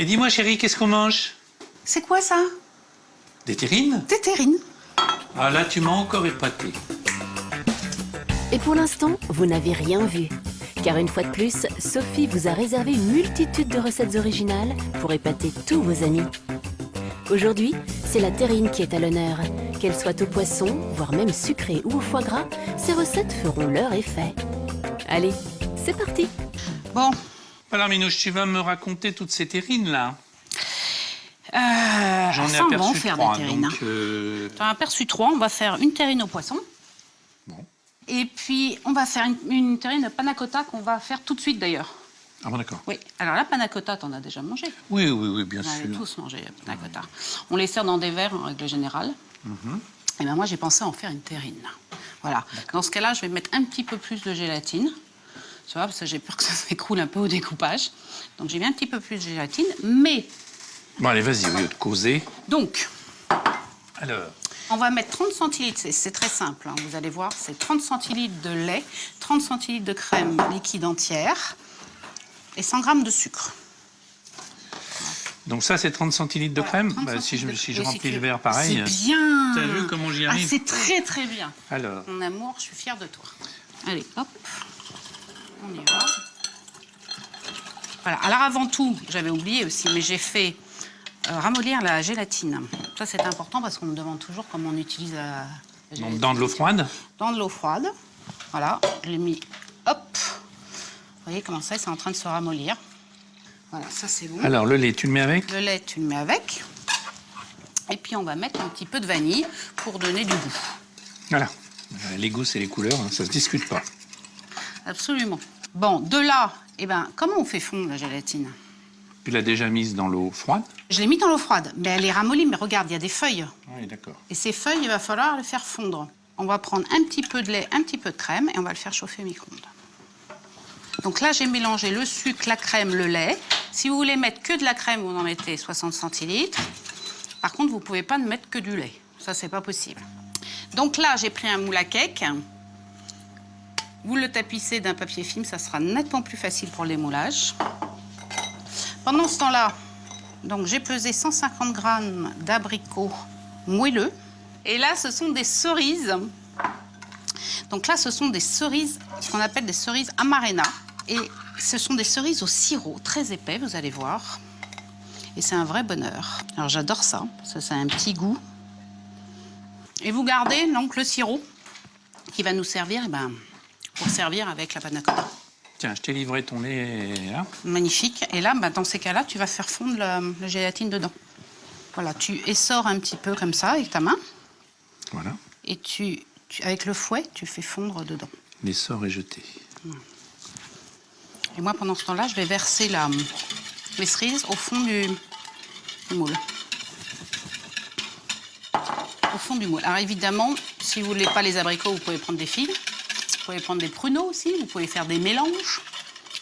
Et dis-moi, chérie, qu'est-ce qu'on mange? C'est quoi ça? Des terrines? Des terrines. Ah là, tu m'as encore épaté. Et pour l'instant, vous n'avez rien vu. Car une fois de plus, Sophie vous a réservé une multitude de recettes originales pour épater tous vos amis. Aujourd'hui, c'est la terrine qui est à l'honneur. Qu'elle soit au poisson, voire même sucrée ou au foie gras, ces recettes feront leur effet. Allez, c'est parti! Bon. Alors, Minouche, tu vas me raconter toutes ces terrines-là? J'en ai ça, on va en aperçu faire 3, des terrines. donc... J'en ai aperçu 3. On va faire une terrine au poisson. Bon. Et puis, on va faire une terrine de panna cotta qu'on va faire tout de suite, d'ailleurs. Ah bon, d'accord. Oui. Alors, la panna cotta, t'en as déjà mangé. Oui, bien On avait sûr. tous mangé la panna cotta. On les sert dans des verres, en règle générale. Et bien, moi, j'ai pensé à en faire une terrine. Voilà. Dans ce cas-là, je vais mettre un petit peu plus de gélatine. Tu vois, parce que j'ai peur que ça s'écroule un peu au découpage. Donc, j'ai mis un petit peu plus de gélatine, mais... Bon, allez, vas-y, au lieu de causer. Donc, Alors, on va mettre 30 centilitres, c'est très simple, hein, vous allez voir, c'est 30 centilitres de lait, 30 centilitres de crème liquide entière et 100 g de sucre. donc ça, c'est 30 centilitres de crème? 30 Bah, si je centilitres. Oui, remplis tu- le verre, pareil. C'est bien. T'as vu comment j'y arrive? C'est très très bien. Alors, Mon amour, je suis fière de toi. Allez, hop, on y va. Voilà, alors avant tout, j'avais oublié aussi, mais j'ai fait ramollir la gélatine. Ça, c'est important parce qu'on me demande toujours comment on utilise la gélatine. donc, dans de l'eau froide? Dans de l'eau froide. Voilà, je l'ai mis, hop. Vous voyez comment ça, c'est en train de se ramollir. Voilà, ça c'est bon. Alors, le lait, tu le mets avec? Le lait, tu le mets avec. Et puis on va mettre un petit peu de vanille pour donner du goût. Voilà. Les goûts, c'est les couleurs, hein, ça se discute pas. Absolument. Bon, de là, eh ben, comment on fait fondre la gélatine? Tu l'as déjà mise dans l'eau froide? Je l'ai mis dans l'eau froide, mais elle est ramollie. Mais regarde, il y a des feuilles. Oui, d'accord. Et ces feuilles, il va falloir les faire fondre. On va prendre un petit peu de lait, un petit peu de crème et on va le faire chauffer au micro-ondes. Donc là, j'ai mélangé le sucre, la crème, le lait. Si vous voulez mettre que de la crème, vous en mettez 60 centilitres. Par contre, vous ne pouvez pas ne mettre que du lait. Ça, c'est pas possible. Donc là, j'ai pris un moule à cake. Vous le tapissez d'un papier film, ça sera nettement plus facile pour le démoulage. Pendant ce temps-là, donc j'ai pesé 150 g d'abricots moelleux. Et là, ce sont des cerises. Donc là, ce sont des cerises, ce qu'on appelle des cerises amarena. Et ce sont des cerises au sirop, très épais, vous allez voir. Et c'est un vrai bonheur. Alors j'adore ça, parce que ça a un petit goût. Et vous gardez donc le sirop qui va nous servir pour servir avec la panna cotta. Tiens, je t'ai livré ton lait, là. Magnifique. Et là, dans ces cas-là, tu vas faire fondre la gélatine dedans. Voilà, tu essores un petit peu comme ça avec ta main. Voilà. Et avec le fouet, tu fais fondre dedans. L'essor est jeté. Et moi, pendant ce temps-là, je vais verser les cerises au fond du moule. Au fond du moule. Alors évidemment, si vous ne voulez pas les abricots, vous pouvez prendre des figues. Vous pouvez prendre des pruneaux aussi. Vous pouvez faire des mélanges.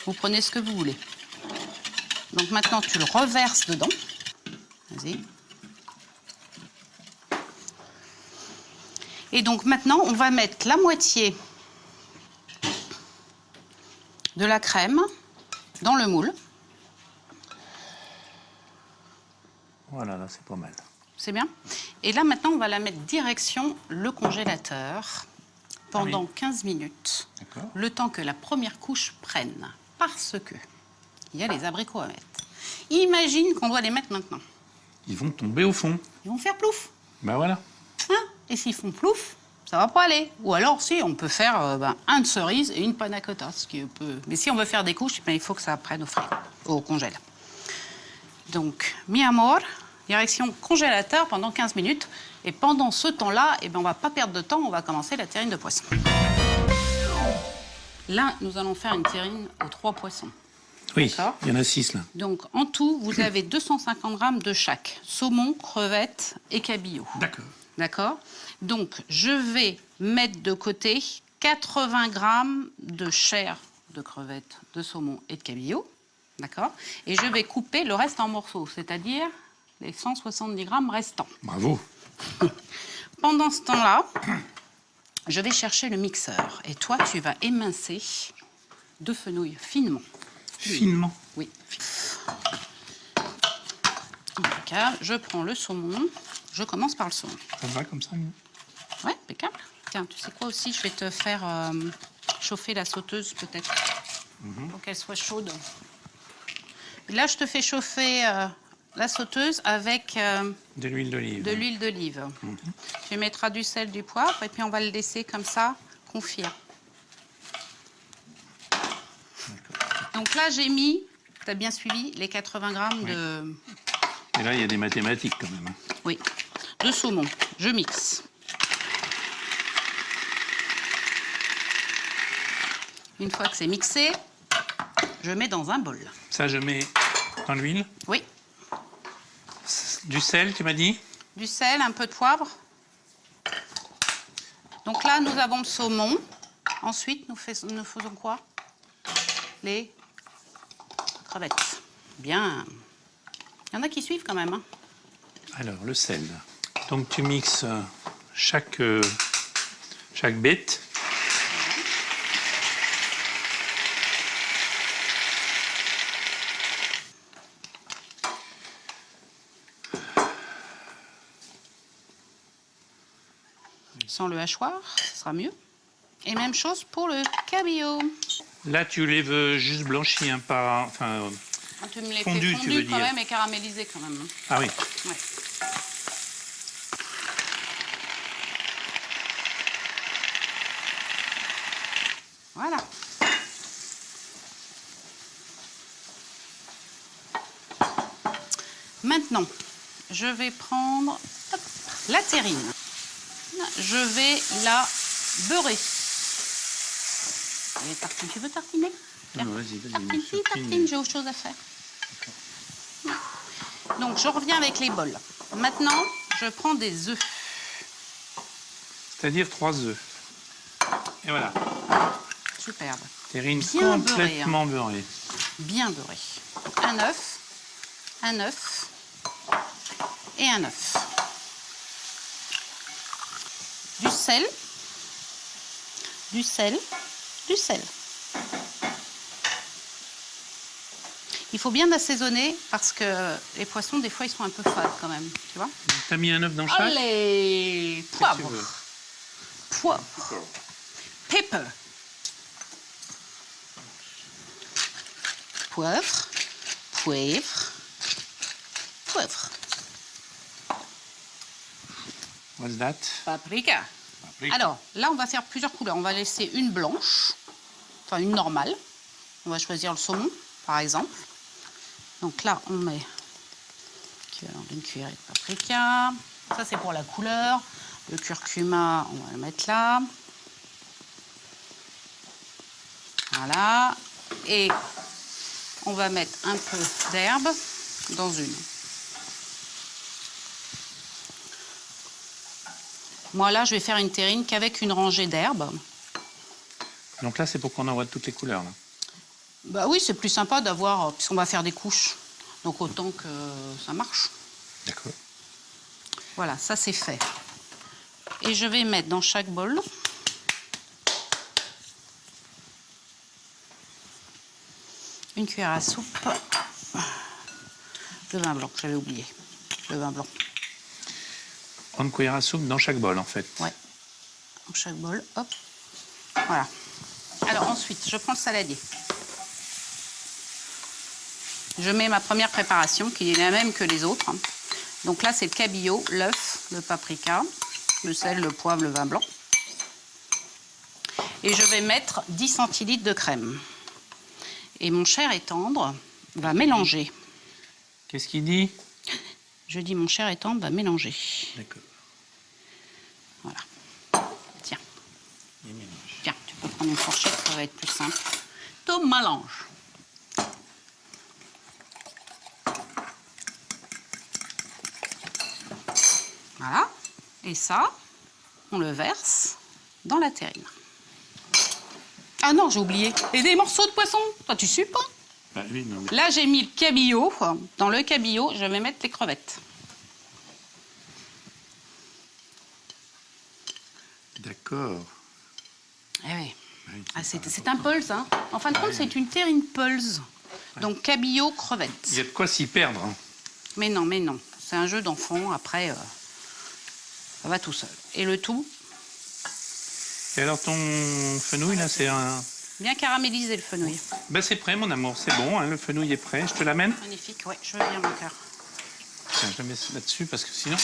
Vous prenez ce que vous voulez. Donc maintenant, tu le reverses dedans. Vas-y. Et donc maintenant, on va mettre la moitié de la crème dans le moule. Voilà, là, c'est pas mal. C'est bien. Et là, maintenant, on va la mettre direction le congélateur pendant 15 minutes. D'accord. Le temps que la première couche prenne. Parce que il y a les abricots à mettre. Imagine qu'on doit les mettre maintenant. Ils vont tomber au fond. Ils vont faire plouf. Ben voilà. Hein? Et s'ils font plouf, ça va pas aller. Ou alors, si, on peut faire un de cerise et une panna cotta. Ce qui peut... Mais si on veut faire des couches, il faut que ça prenne au frais, au congèle. Donc, mi amor, direction congélateur pendant 15 minutes. Et pendant ce temps-là, on ne va pas perdre de temps, on va commencer la terrine de poisson. Là, nous allons faire une terrine aux 3 poissons. Oui, D'accord. il y en a 6, là. Donc, en tout, vous avez 250 g de chaque. Saumon, crevettes et cabillaud. D'accord. D'accord? Donc, je vais mettre de côté 80 g de chair de crevettes, de saumon et de cabillaud. D'accord? Et je vais couper le reste en morceaux, c'est-à-dire les 170 g restants. Bravo. Pendant ce temps-là, je vais chercher le mixeur. Et toi, tu vas émincer 2 fenouils finement. Finement. Oui. impeccable. Je prends le saumon. Je commence par le saumon. Ça va comme ça? Ouais, impeccable. Tiens, tu sais quoi aussi? Je vais te faire chauffer la sauteuse peut-être pour qu'elle soit chaude. Là, je te fais chauffer la sauteuse avec De l'huile d'olive. de l'huile d'olive. Tu mettras du sel, du poivre et puis on va le laisser comme ça confire. Donc là, j'ai mis, tu as bien suivi, les 80 grammes de... Et là, il y a des mathématiques quand même. Oui, de saumon. Je mixe. Une fois que c'est mixé, je mets dans un bol. Ça, je mets dans l'huile. Oui, Du sel, tu m'as dit? du sel, un peu de poivre. Donc là, nous avons le saumon. Ensuite, nous faisons quoi? Les crevettes. Bien. Il y en a qui suivent quand même. Hein. Alors, le sel. Donc, tu mixes chaque bête. Sans le hachoir, ce sera mieux. Et même chose pour le cabillaud. Là, tu les veux juste blanchis, hein, pas... Enfin, Tu me les fondu, fais tu veux fondus quand dire. même et caramélisés quand même. Hein. ah oui. Ouais. Voilà. Maintenant, je vais prendre la terrine. Je vais la beurrer. Et tartine, tu veux tartiner? Tiens. Non, vas-y, vas-y. Tartine, si, tartine, j'ai autre chose à faire. Donc, je reviens avec les bols. Maintenant, je prends des œufs. C'est-à-dire 3 œufs. Et voilà. Superbe. Terrine Bien complètement beurrée. Bien beurré. Donc, un œuf et un œuf. Du sel, du sel, du sel. Il faut bien assaisonner parce que les poissons, des fois, ils sont un peu fades quand même, tu vois. Tu as mis un œuf dans chaque? Allez, Qu'est-ce que tu poivre, veux? poivre, pepper, poivre, poivre, poivre, What's that? paprika. Paprika. Alors, là, on va faire plusieurs couleurs. On va laisser une blanche, enfin une normale. On va choisir le saumon, par exemple. Donc là, on met l'équivalent d'une cuillerée de paprika. Ça, c'est pour la couleur. Le curcuma, on va le mettre là. Voilà. Et on va mettre un peu d'herbe dans une. Moi, là, je vais faire une terrine qu'avec une rangée d'herbes. Donc là, c'est pour qu'on envoie toutes les couleurs. Là. Bah oui, c'est plus sympa d'avoir, puisqu'on va faire des couches. Donc autant que ça marche. D'accord. Voilà, ça c'est fait. Et je vais mettre dans chaque bol une cuillère à soupe de vin blanc, j'avais oublié. Le vin blanc. Une cuillère à soupe dans chaque bol, en fait. Ouais. Dans chaque bol, hop. Voilà. Alors ensuite, je prends le saladier. Je mets ma première préparation, qui est la même que les autres. Donc là, c'est le cabillaud, l'œuf, le paprika, le sel, le poivre, le vin blanc. Et je vais mettre 10 centilitres de crème. Et mon cher et tendre va mélanger. Qu'est-ce qu'il dit? Je dis mon cher et tendre va mélanger. D'accord. Voilà. Tiens. Tiens, tu peux prendre une fourchette, ça va être plus simple. Tout mélange. Voilà. Et ça, on le verse dans la terrine. Ah non, j'ai oublié. Et des morceaux de poisson. Toi, tu sues pas? Bah, oui, non, mais... Là, j'ai mis le cabillaud. Dans le cabillaud, je vais mettre les crevettes. D'accord. Eh oui. Oui, Ah, c'est un pulse, hein. En fin de compte, c'est une terrine pulse. Donc, cabillaud, crevettes. Il y a de quoi s'y perdre. Hein. Mais non, C'est un jeu d'enfant, après, ça va tout seul. Et le tout, Et alors ton fenouil, là, c'est un... bien caramélisé le fenouil. Ben, c'est prêt, mon amour, c'est bon, hein, le fenouil est prêt. Je te l'amène. Magnifique, ouais, je veux bien mon cœur. Tiens, je la mets là-dessus parce que sinon,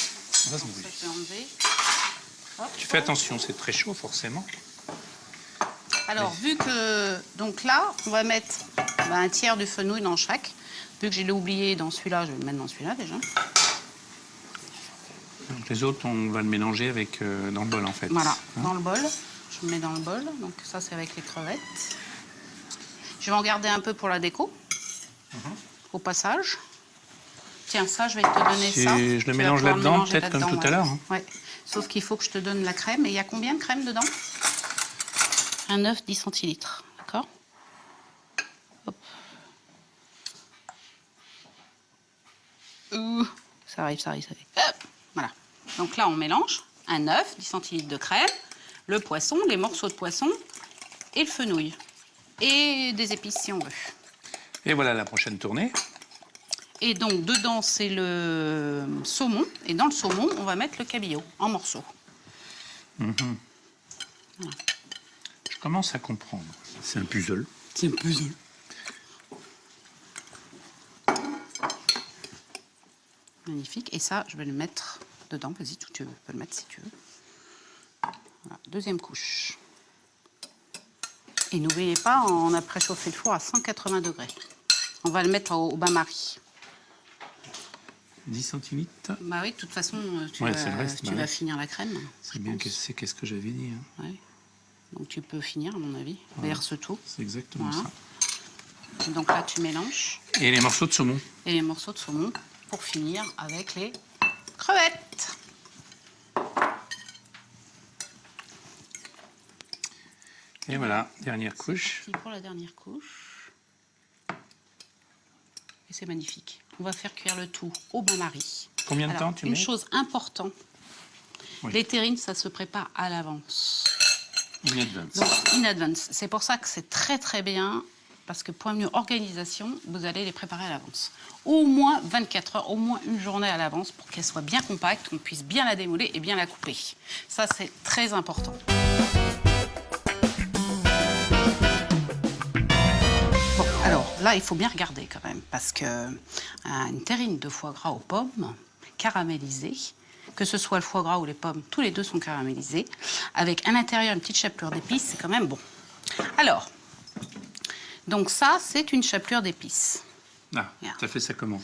on va se Ça, brûler. je vais enlever. Hop. Tu fais attention, c'est très chaud, forcément. Alors, vu que... Donc là, on va mettre un tiers du fenouil dans chaque. Vu que j'ai oublié dans celui-là, je vais le mettre dans celui-là déjà. Donc, les autres, on va le mélanger avec dans le bol, en fait. Voilà, Hein? dans le bol. Je le mets dans le bol. Donc ça, c'est avec les crevettes. Je vais en garder un peu pour la déco. Au passage. Tiens, ça, je vais te donner Si ça. je le Tu vas mélange pouvoir là-dedans, mélanger peut-être comme là-dedans, tout à l'heure, hein. Ouais. Sauf qu'il faut que je te donne la crème. Et il y a combien de crème dedans? Un œuf, 10 centilitres. D'accord? Hop. Ça arrive, ça arrive, ça arrive. Hop. Voilà. Donc là, on mélange un œuf, 10 centilitres de crème, le poisson, les morceaux de poisson et le fenouil. Et des épices si on veut. Et voilà la prochaine tournée. Et donc, dedans, c'est le saumon. Et dans le saumon, on va mettre le cabillaud en morceaux. Je commence à comprendre. C'est un puzzle. C'est un puzzle. Magnifique. Et ça, je vais le mettre dedans. Vas-y, tu peux le mettre si tu veux. Voilà. Deuxième couche. Et n'oubliez pas, on a préchauffé le four à 180 degrés. On va le mettre au bain-marie. 10 centilitres. Bah oui, de toute façon, tu, Ouais, vas, c'est le reste, tu bah vas ouais. finir la crème. C'est bien qu'est-ce que j'avais dit. Hein. Ouais. Donc tu peux finir, à mon avis. Verse tout. C'est exactement Voilà. ça. Donc là, tu mélanges. Et les morceaux de saumon. Et les morceaux de saumon pour finir avec les crevettes. Et voilà, dernière couche. Parti pour la dernière couche. Et c'est magnifique. On va faire cuire le tout au bain-marie. Combien de Alors, temps tu une mets? chose importante, Oui. les terrines, ça se prépare à l'avance. In advance. Donc, in advance. C'est pour ça que c'est très très bien, parce que point de vue organisation, vous allez les préparer à l'avance. Au moins 24 heures, au moins une journée à l'avance, pour qu'elle soit bien compacte, qu'on puisse bien la démouler et bien la couper. Ça, c'est très important. Bon, alors là, il faut bien regarder quand même, parce que une terrine de foie gras aux pommes, caramélisée, que ce soit le foie gras ou les pommes, tous les deux sont caramélisés, avec à l'intérieur une petite chapelure d'épices, c'est quand même bon. Alors, donc ça, c'est une chapelure d'épices. Ah, tu as fait ça comment?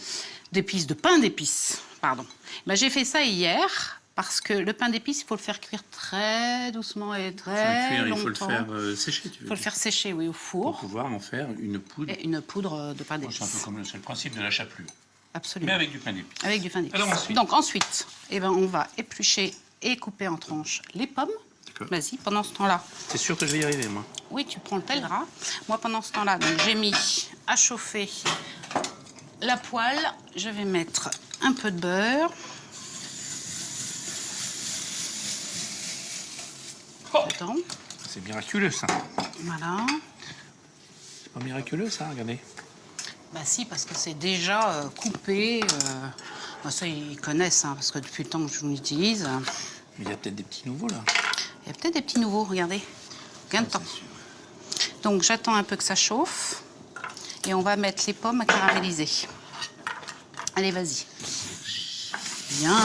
D'épices, de pain d'épices, pardon. Ben, j'ai fait ça hier, parce que le pain d'épices, il faut le faire cuire très doucement et très Il longtemps. faut le faire sécher, tu veux Il faut le dire, faire sécher, oui, au pour four. pouvoir en faire une poudre. Et une poudre de pain C'est un peu d'épices. comme c'est le principe de la chapelure, Absolument. mais avec du pain d'épices. Avec du pain d'épices. Alors ensuite Donc ensuite, eh ben, on va éplucher et couper en tranches les pommes. D'accord. Vas-y, pendant ce temps-là, T'es sûr que je vais y arriver, moi? oui, tu prends le tel gras. Moi, pendant ce temps-là, donc, j'ai mis à chauffer la poêle. Je vais mettre un peu de beurre. Oh, Dedans. c'est miraculeux, ça. Voilà. C'est pas miraculeux, ça, regardez. Bah si, parce que c'est déjà coupé. Bah, ça, ils connaissent, hein, parce que depuis le temps que je l'utilise. Mais il y a peut-être des petits nouveaux, là. Il y a peut-être des petits nouveaux, regardez. Gain de temps. C'est sûr. Donc j'attends un peu que ça chauffe. Et on va mettre les pommes à caraméliser. Allez, vas-y. Bien,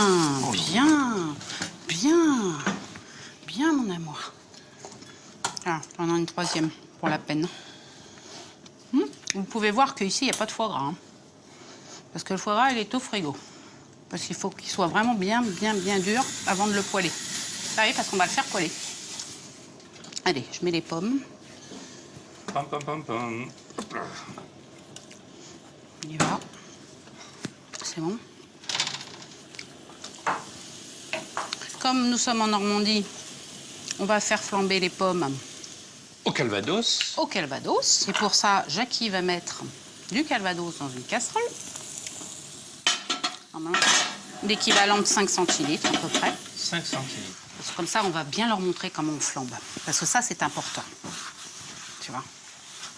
bien, bien, bien, mon amour. Ah, j'en ai une troisième, pour la peine. Vous pouvez voir qu'ici, il n'y a pas de foie gras. Hein. Parce que le foie gras, il est au frigo. Parce qu'il faut qu'il soit vraiment bien, bien, bien dur avant de le poêler. Ça arrive parce qu'on va le faire poêler. Allez, je mets les pommes. Pam, pam, pam, pam. On y va. C'est bon. Comme nous sommes en Normandie, on va faire flamber les pommes Au calvados. au calvados. Et pour ça, Jackie va mettre du calvados dans une casserole. L'équivalent de 5 centilitres à peu près. 5 centilitres. Parce que comme ça, on va bien leur montrer comment on flambe. Parce que ça, c'est important. Tu vois.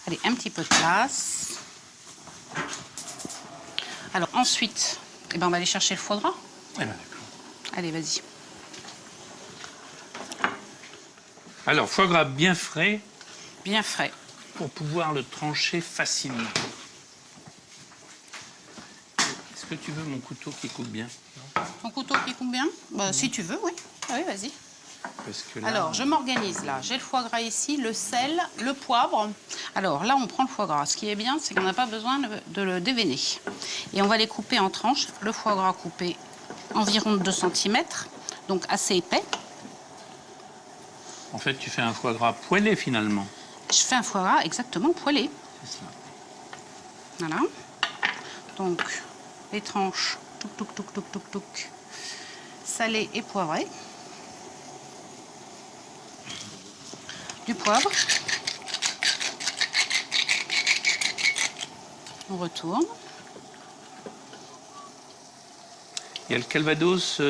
Allez, un petit peu de place. Alors ensuite, Eh ben, on va aller chercher le foie gras. Eh ben, d'accord. Allez, vas-y. Alors, foie gras bien frais Bien frais. pour pouvoir le trancher facilement. Est-ce que tu veux mon couteau qui coupe bien? Ton couteau qui coupe bien? Bah, si tu veux, oui. Ah oui, vas-y. Parce que là, Alors, je m'organise là. J'ai le foie gras ici, le sel, le poivre. Alors là, on prend le foie gras. Ce qui est bien, c'est qu'on n'a pas besoin de le déveiner. Et on va les couper en tranches. Le foie gras coupé environ de 2 cm, donc assez épais. en fait, tu fais un foie gras poêlé finalement. Je fais un foie gras exactement poêlé. C'est ça. Voilà. Donc, les tranches, touc, salées et poivrées. Du poivre. On retourne. Il y a le calvados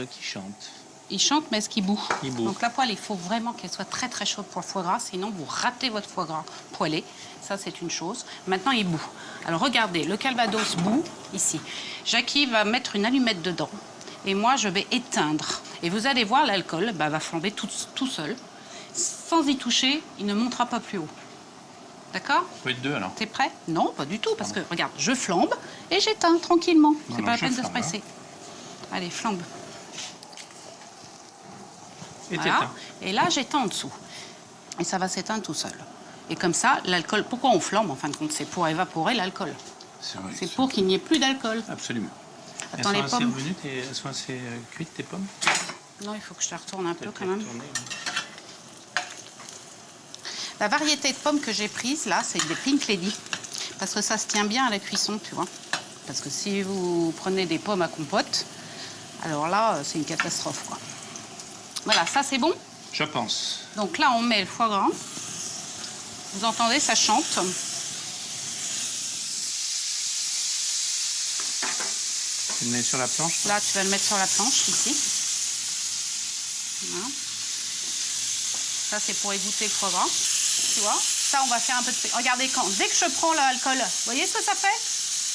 qui chante. Il chante, mais est-ce qu'il bout? Il bout. Donc la poêle, il faut vraiment qu'elle soit très très chaude pour le foie gras, sinon vous ratez votre foie gras poêlé. Ça, c'est une chose. Maintenant, il bout. Alors regardez, le calvados bout ici. Jackie va mettre une allumette dedans. Et moi, je vais éteindre. Et vous allez voir, l'alcool va flamber tout seul. Sans y toucher, il ne montera pas plus haut. D'accord? Il faut être deux alors. T'es prêt? Non, pas du tout, parce que regarde, je flambe et j'éteins tranquillement. C'est Alors, pas la je peine de se flambe, presser. Allez, flambe. Et Voilà. t'éteins. Et là, j'éteins en dessous. Et ça va s'éteindre tout seul. Et comme ça, l'alcool, pourquoi on flambe en fin de compte? C'est pour évaporer l'alcool. C'est vrai. C'est pour qu'il n'y ait plus d'alcool. Absolument. Attends, les elles sont assez pommes. revenues, elles sont assez cuites, tes pommes? Non, il faut que je te retourne un peu Peut-être quand même. les retourner, ouais. La variété de pommes que j'ai prise là, c'est des Pink Lady. Parce que ça se tient bien à la cuisson, tu vois. Parce que si vous prenez des pommes à compote, alors là, c'est une catastrophe, quoi. Voilà, ça c'est bon. Je pense. Donc là, on met le foie gras. Vous entendez, ça chante. Tu le mets sur la planche? Là, tu vas le mettre sur la planche, ici. Voilà. Ça, c'est pour égoutter le foie gras. Tu vois? Ça, on va faire un peu de... Regardez, dès que je prends l'alcool, vous voyez ce que ça fait?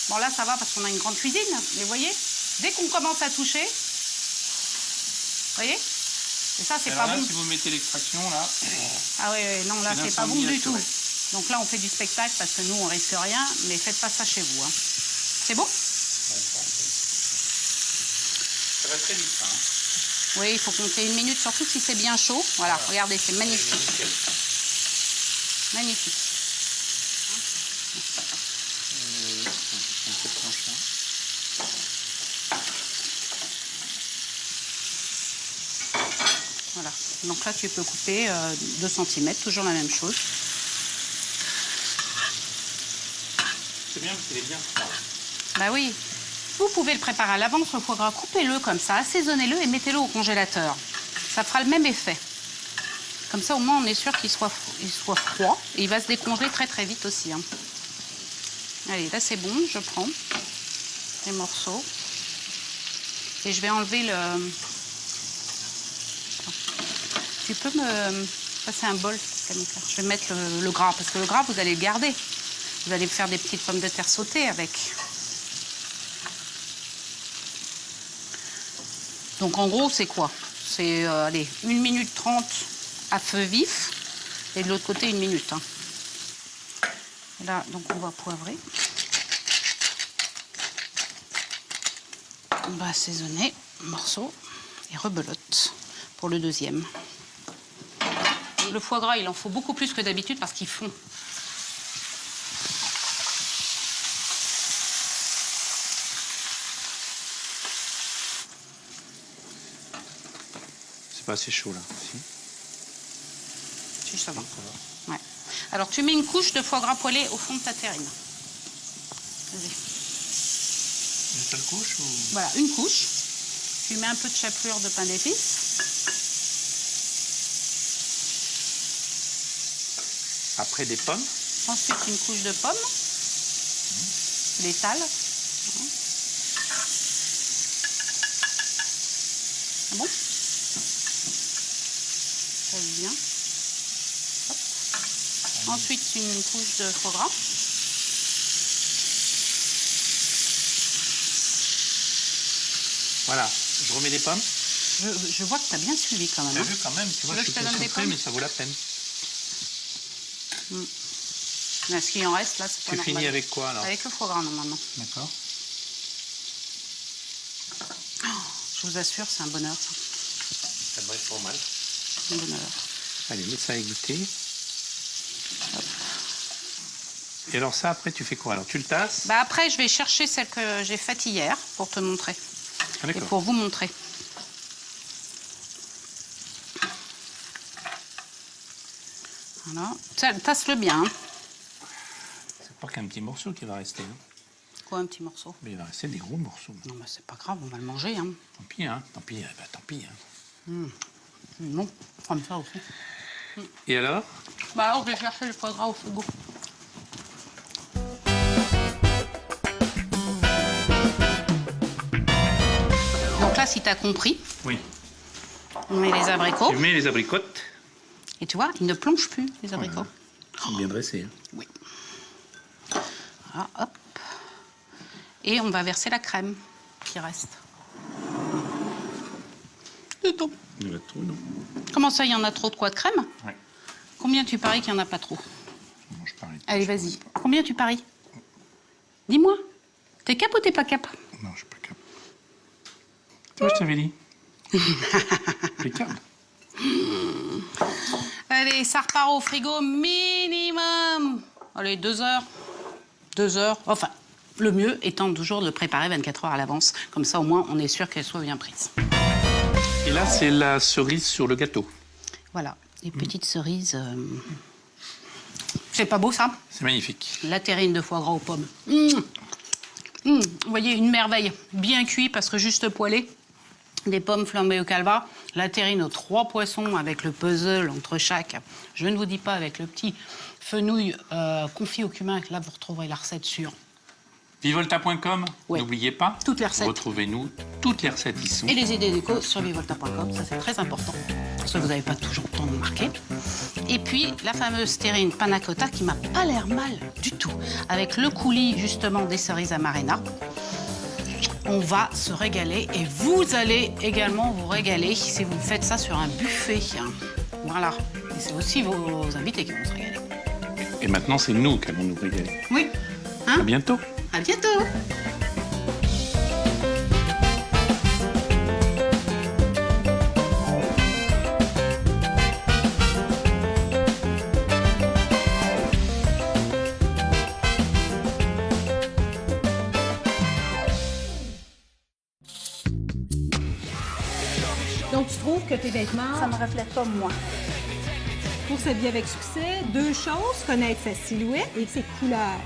Bon, là, ça va parce qu'on a une grande cuisine. Mais vous voyez? Dès qu'on commence à toucher... Vous voyez? Et ça, c'est pas Alors là, bon. si vous mettez l'extraction, là... Ah oui, non, là, C'est c'est pas bon l'incendie du tout. assuré. Donc là, on fait du spectacle parce que nous, on risque rien. Mais faites pas ça chez vous. Hein. C'est bon? Ça va très vite, ça. Hein. Oui, il faut compter 1 minute, surtout si c'est bien chaud. Voilà, regardez, c'est magnifique. Magnifique. Voilà, donc là tu peux couper 2 cm, toujours la même chose. C'est bien parce qu'il est bien froid. Bah oui, vous pouvez le préparer à l'avance, le foie gras, coupez-le comme ça, assaisonnez-le et mettez-le au congélateur. Ça fera le même effet. Comme ça, au moins, on est sûr qu'il soit froid. Et il va se décongeler très très vite aussi. Hein. Allez, là c'est bon, je prends les morceaux. Et je vais enlever le... Attends. Tu peux me passer un bol, Camilla? Je vais mettre le gras, parce que le gras, vous allez le garder. Vous allez faire des petites pommes de terre sautées avec. Donc en gros, c'est quoi? C'est allez, 1 minute 30 à feu vif. Et de l'autre côté, 1 minute. Hein. Là, donc on va poivrer. On va assaisonner morceau et rebelote pour le deuxième. Le foie gras, il en faut beaucoup plus que d'habitude parce qu'il fond. C'est pas assez chaud, là. Si. Si, ça va. Ouais. Alors, tu mets une couche de foie gras poêlé au fond de ta terrine. Vas-y. Une seule couche ou... Voilà, une couche. Tu mets un peu de chapelure de pain d'épices. Après des pommes. Ensuite, une couche de pommes. Tu l'étales. C'est bon? Ça va bien. Hop. Ensuite, une couche de foie gras. Voilà, je remets les pommes. Je vois que tu as bien suivi quand même. T'as hein. vu quand même, tu vois, veux je que suis je te donne des concentré, pommes mais ça vaut la peine. Là, ce qui en reste, là, c'est pas Tu normal. finis avec quoi alors? Avec le foie gras, normalement. D'accord. Je vous assure, c'est un bonheur, ça. Ça devrait être pas mal. Un bonheur. Allez, mets ça à égoutter. Et alors ça, après, tu fais quoi? Alors, tu le tasses? Bah après, je vais chercher celle que j'ai faite hier pour te montrer. Ah, Et d'accord. pour vous montrer. Voilà. Tasse-le bien. hein. C'est pas qu'un petit morceau qui va rester. Hein. Quoi, un petit morceau? Mais il va rester des gros morceaux. Non, mais c'est pas grave, on va le manger. Hein. Tant pis, hein. Tant pis, bah, tant pis. Hein. Non, comme ça aussi. Et alors? Bah alors, je vais chercher le foie gras au frigo. Donc là, si tu as compris, Oui. on met les abricots. Tu mets les abricotes. Et tu vois, ils ne plongent plus, les abricots. Ils sont bien dressés. Hein. Oui. Voilà, hop. Et on va verser la crème qui reste. Dedans. Il va trop, non? Comment ça, il y en a trop de quoi de crème? Ouais. Combien tu paries qu'il n'y en a pas trop? Je mange pareil. Allez, vas-y. Combien tu paries? Dis-moi. T'es cap ou t'es pas cap? Non, je suis pas capable. Tu vois, je t'avais dit. Impeccable. Allez, ça repart au frigo minimum. Allez, 2 heures. 2 heures. Enfin, le mieux étant toujours de le préparer 24 heures à l'avance. Comme ça, au moins, on est sûr qu'elle soit bien prise. Et là, c'est la cerise sur le gâteau. Voilà, les petites cerises. C'est pas beau, ça? C'est magnifique. La terrine de foie gras aux pommes. Vous voyez, une merveille. Bien cuit parce que juste poêlé. Des pommes flambées au calva. La terrine aux 3 poissons avec le puzzle entre chaque. Je ne vous dis pas avec le petit fenouil confit au cumin. Là, vous retrouverez la recette sur Vivolta.com, Ouais. n'oubliez pas. Toutes les recettes. Retrouvez-nous, toutes les recettes y sont. et les idées déco sur vivolta.com. Ça, c'est très important. Parce que vous n'avez pas toujours le temps de marquer. Et puis, la fameuse terrine panna cotta qui m'a pas l'air mal du tout. Avec le coulis, justement, des cerises amarena. On va se régaler et vous allez également vous régaler si vous faites ça sur un buffet. Voilà. Et c'est aussi vos invités qui vont se régaler. Et maintenant, c'est nous qui allons nous régaler. Oui. À bientôt. À bientôt. Donc, tu trouves que tes vêtements, Ça me reflète pas moi. pour s'habiller avec succès, 2 choses, connaître sa silhouette et ses couleurs.